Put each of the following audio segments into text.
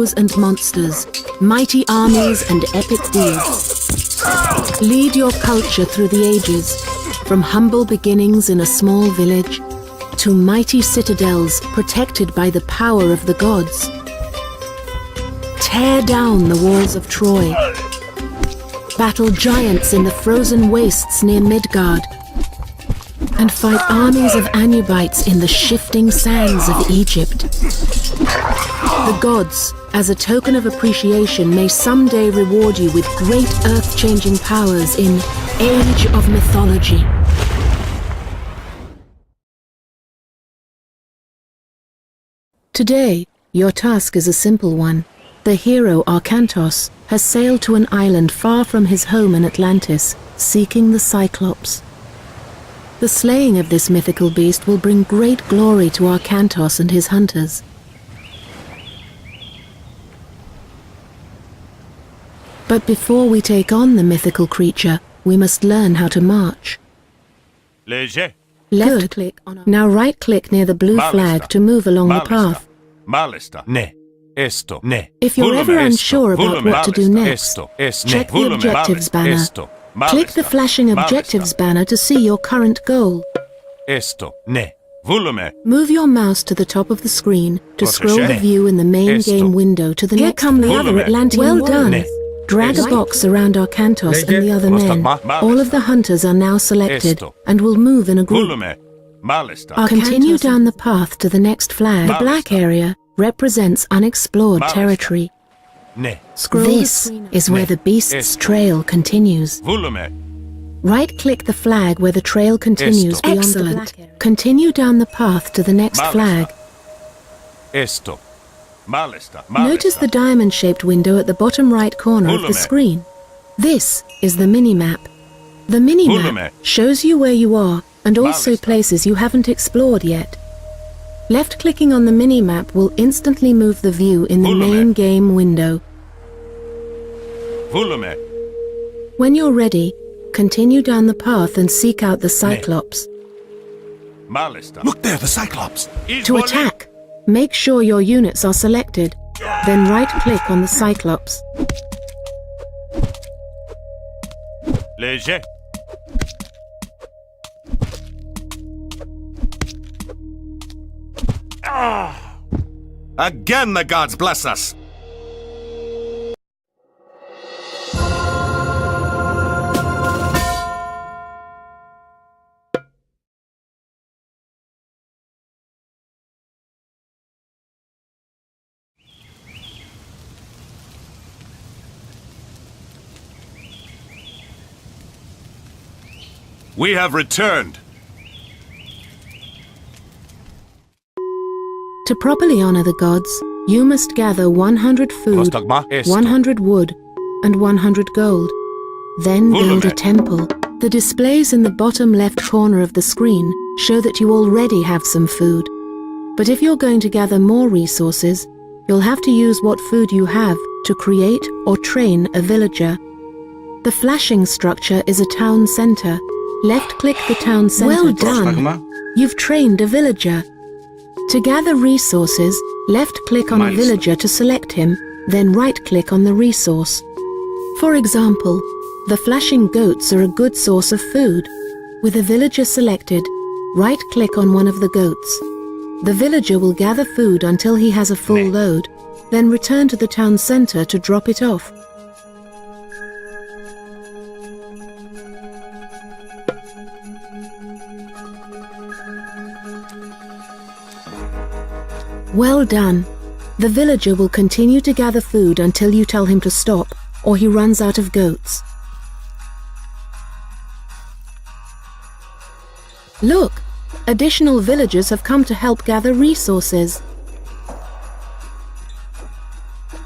heroes and monsters, mighty armies and epic deeds. Lead your culture through the ages, from humble beginnings in a small village to mighty citadels protected by the power of the gods. Tear down the walls of Troy. Battle giants in the frozen wastes near Midgard. And fight armies of Anubites in the shifting sands of Egypt. The gods, as a token of appreciation, may someday reward you with great earth-changing powers in Age of Mythology. Today, your task is a simple one. The hero Arkantos has sailed to an island far from his home in Atlantis, seeking the Cyclops. The slaying of this mythical beast will bring great glory to Arkantos and his hunters. But before we take on the mythical creature, we must learn how to march. Léger. Left click on. Now right-click near the blue flag to move along the path. Malista. Ne. Esto. Ne. If you're ever unsure about what to do next, check the Objectives banner. Click the flashing Objectives banner to see your current goal. Esto. Ne. Volume. Move your mouse to the top of the screen to scroll the view in the main game window to the next. Here come the other Atlantean warriors. Well done. Drag a box around Arkantos and the other men. All of the hunters are now selected and will move in a group. Continue down the path to the next flag. The black area represents unexplored territory. This is where the beast's trail continues. Right-click the flag where the trail continues beyond the black area. Continue down the path to the next flag. Notice the diamond-shaped window at the bottom right corner of the screen. This is the mini-map. The mini-map shows you where you are and also places you haven't explored yet. Left-clicking on the mini-map will instantly move the view in the main game window. When you're ready, continue down the path and seek out the Cyclops. Look there, the Cyclops! To attack, make sure your units are selected, then right-click on the Cyclops. Léger. Again the gods bless us! We have returned. To properly honor the gods, you must gather 100 food, 100 wood, and 100 gold. Then build a temple. The displays in the bottom left corner of the screen show that you already have some food. But if you're going to gather more resources, you'll have to use what food you have to create or train a villager. The flashing structure is a town center. Left-click the town center. Well done! You've trained a villager. To gather resources, left-click on a villager to select him, then right-click on the resource. For example, the flashing goats are a good source of food. With a villager selected, right-click on one of the goats. The villager will gather food until he has a full load, then return to the town center to drop it off. Well done. The villager will continue to gather food until you tell him to stop, or he runs out of goats. Look! Additional villagers have come to help gather resources.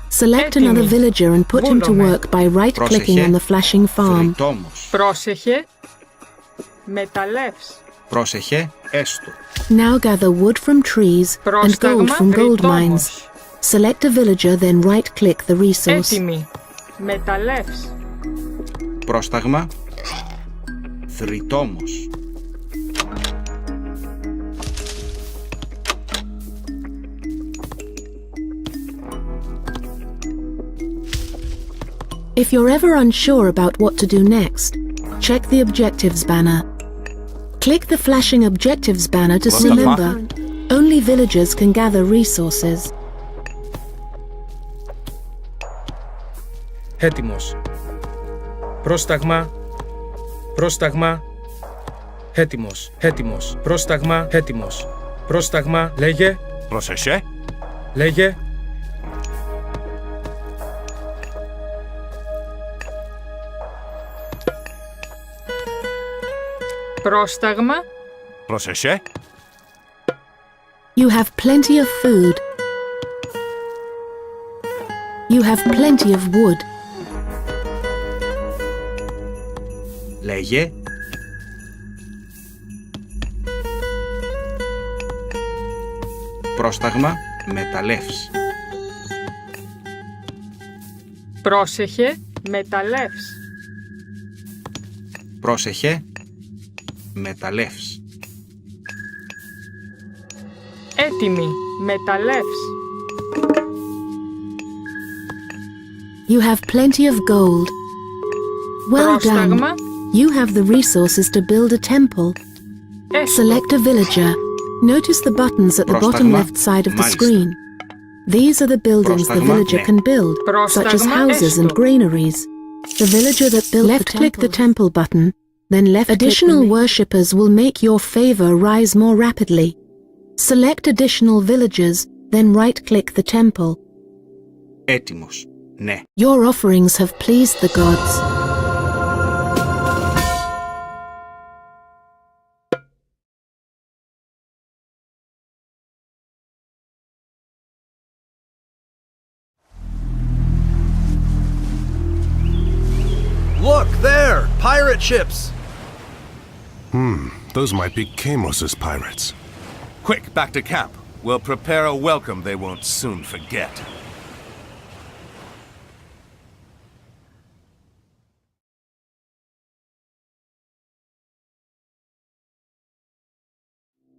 Select another villager and put him to work by right-clicking on the flashing farm. Πρόσεχε, μεταλλεύς. Πρόσεχε, έστω. Now gather wood from trees and gold from gold mines. Select a villager, then right-click the resource. Έτοιμη, μεταλλεύς. Πρόσταγμα, θρητόμος. If you're ever unsure about what to do next, check the Objectives banner. Click the flashing Objectives banner to remember, only villagers can gather resources. Έτοιμος. Πρόσταγμα. Πρόσταγμα. Έτοιμος. Έτοιμος. Πρόσταγμα. Έτοιμος. Πρόσταγμα. Λέγε. Πρόσεχε. Λέγε. Πρόσταγμα. Πρόσεχε. You have plenty of food. You have plenty of wood. Λέγε. Πρόσταγμα μεταλλεύς. Πρόσεχε, μεταλλεύς. Πρόσεχε μεταλλεύς. Έτοιμη, μεταλλεύς. You have plenty of gold. Well Πρόσταγμα. done. You have the resources to build a temple. Έστω. Select a villager. Notice the buttons at the bottom Πρόσταγμα. left side of the Μάλιστα. screen. These are the buildings the Πρόσταγμα. villager Ναι. can build, such as Πρόσταγμα. houses and Έστω. granaries. The villager that built left-click the temple button, then additional worshippers will make your favor rise more rapidly. Select additional villagers, then right-click the temple. Έτοιμος. Ναι. Your offerings have pleased the gods. Look, there! Pirate ships! Those might be Kamos's pirates. Quick, back to camp. We'll prepare a welcome they won't soon forget.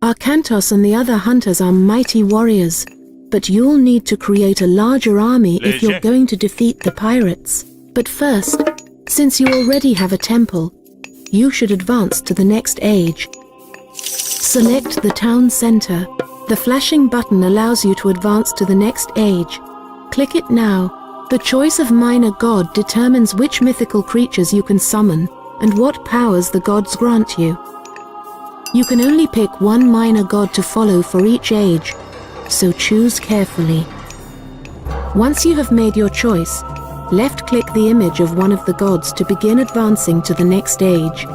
Arkantos and the other hunters are mighty warriors, but you'll need to create a larger army if you're going to defeat the pirates. But first, since you already have a temple, you should advance to the next age. Select the town center. The flashing button allows you to advance to the next age. Click it now. The choice of minor god determines which mythical creatures you can summon and what powers the gods grant you. You can only pick one minor god to follow for each age, so choose carefully. Once you have made your choice, left-click the image of one of the gods to begin advancing to the next age.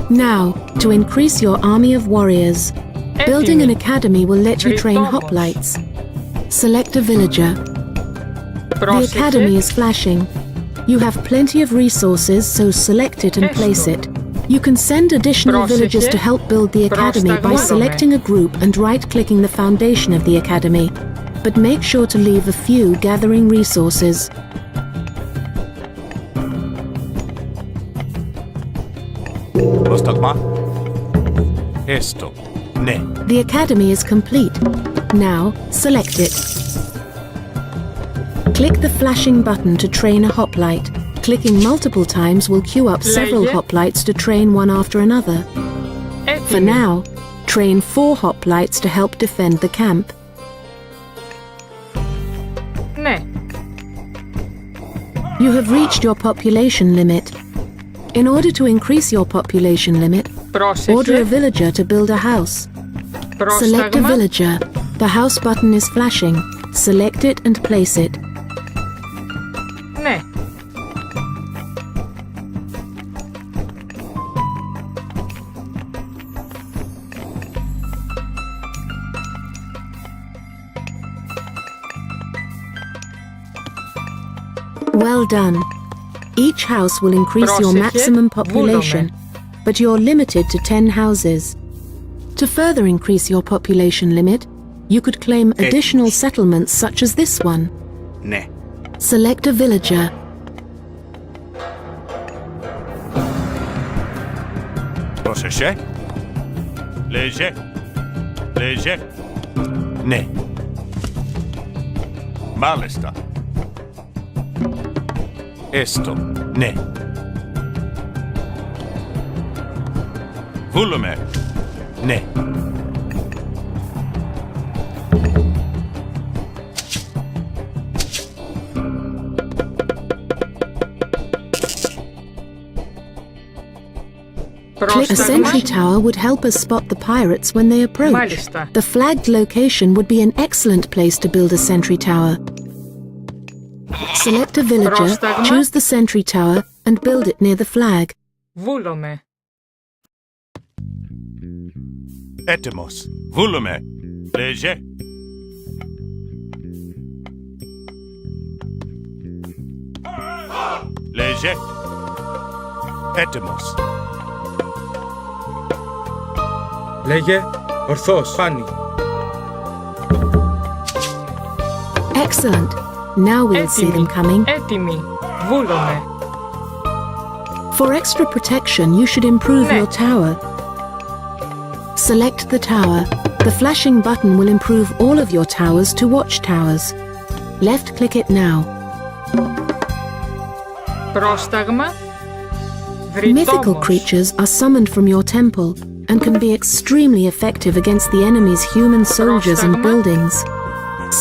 Now, to increase your army of warriors, building an academy will let you train hoplites. Select a villager. The academy is flashing. You have plenty of resources, so select it and place it. You can send additional villagers to help build the academy by selecting a group and right-clicking the foundation of the academy. But make sure to leave a few gathering resources. Πρόσταγμα. Esto. Ναι. The academy is complete. Now, select it. Click the flashing button to train a hoplite. Clicking multiple times will queue up several Λέγε. hoplites to train one after another. For Έτοιμη. now, train 4 hoplites to help defend the camp. Ναι. You have reached your population limit. In order to increase your population limit, order a Πρόσεχε. villager to build a house. Select a Πρόσταγμα. villager. The house button is flashing. Select it and place it. Ναι. Well done. Each house will increase your Πρόσεχε, maximum population, but you're limited to 10 houses. To further increase your population limit, you could claim additional settlements such as this one. Ναι. Select a villager. Πρόσεχε. Λέγε. Λέγε. Ναι. Μάλιστα. Έστω. Ναι. Βούλουμε. Ναι. A sentry tower would help us spot the pirates when they approach. Μάλιστα. The flagged location would be an excellent place to build a sentry tower. Select a villager, Πρόσταγμα. choose the sentry tower, and build it near the flag. Βούλομαι. Έτοιμος. Βούλουμε. Λέγε. Λέγε. Έτοιμος. Λέγε, ορθώς, φάνη. Excellent. Now we'll see them coming. Έτοιμοι. Βούλομαι. For extra protection, you should improve Ναι. your tower. Select the tower. The flashing button will improve all of your towers to watchtowers. Left-click it now. Πρόσταγμα. Mythical Βρυτόμος. creatures are summoned from your temple and can be extremely effective against the enemy's human soldiers and Πρόσταγμα. buildings.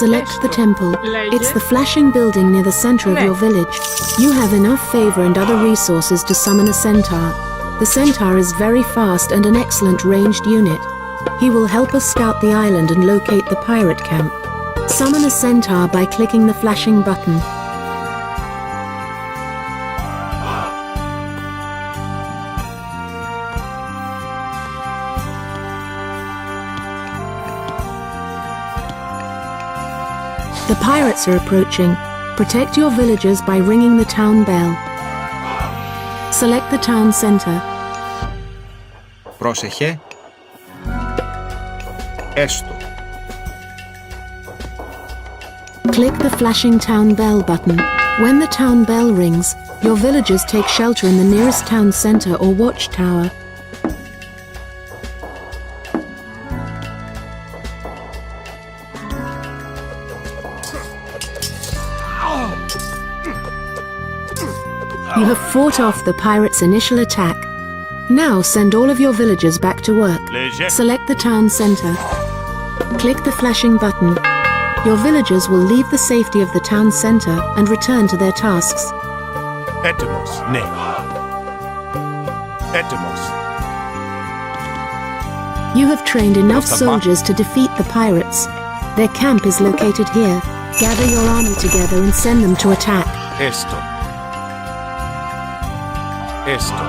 Select the temple. Λέγε. It's the flashing building near the center of Ναι. your village. You have enough favor and other resources to summon a centaur. The centaur is very fast and an excellent ranged unit. He will help us scout the island and locate the pirate camp. Summon a centaur by clicking the flashing button. The pirates are approaching. Protect your villagers by ringing the town bell. Select the town center. Πρόσεχε. Έστω. Click the flashing town bell button. When the town bell rings, your villagers take shelter in the nearest town center or watchtower. You have fought off the pirates' initial attack. Now send all of your villagers back to work. Léger. Select the town center. Click the flashing button. Your villagers will leave the safety of the town center and return to their tasks. Έτοιμος. Ναι. Έτοιμος. You have trained enough Πρόσταγμα. soldiers to defeat the pirates. Their camp is located here. Gather your army together and send them to attack. Έστω. Έστω.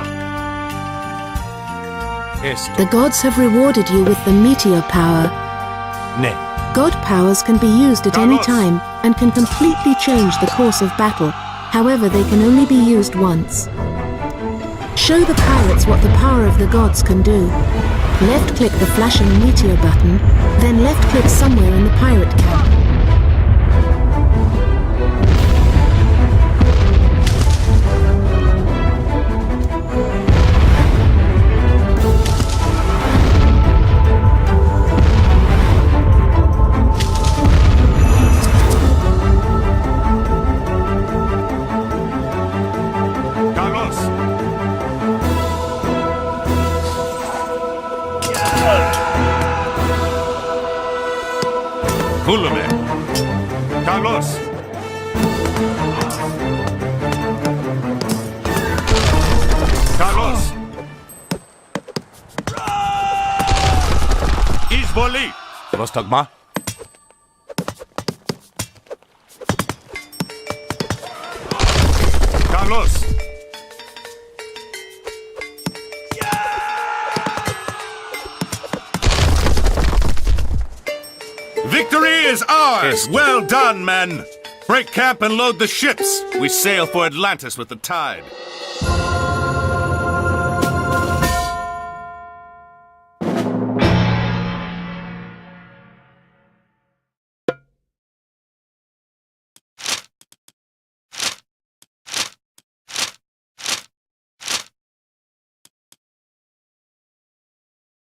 Έστω. The gods have rewarded you with the meteor power. Ναι. God powers can be used at any Carlos. time and can completely change the course of battle. However, they can only be used once. Show the pirates what the power of the gods can do. Left-click the flashing meteor button, then left-click somewhere in the pirate camp. Καλώς. Βούλουμε. Καλώς. Καλώς. Εισβολή. Πρόσταγμα. Καλώς. Victory is ours! Well done, men! Break camp and load the ships. We sail for Atlantis with the tide.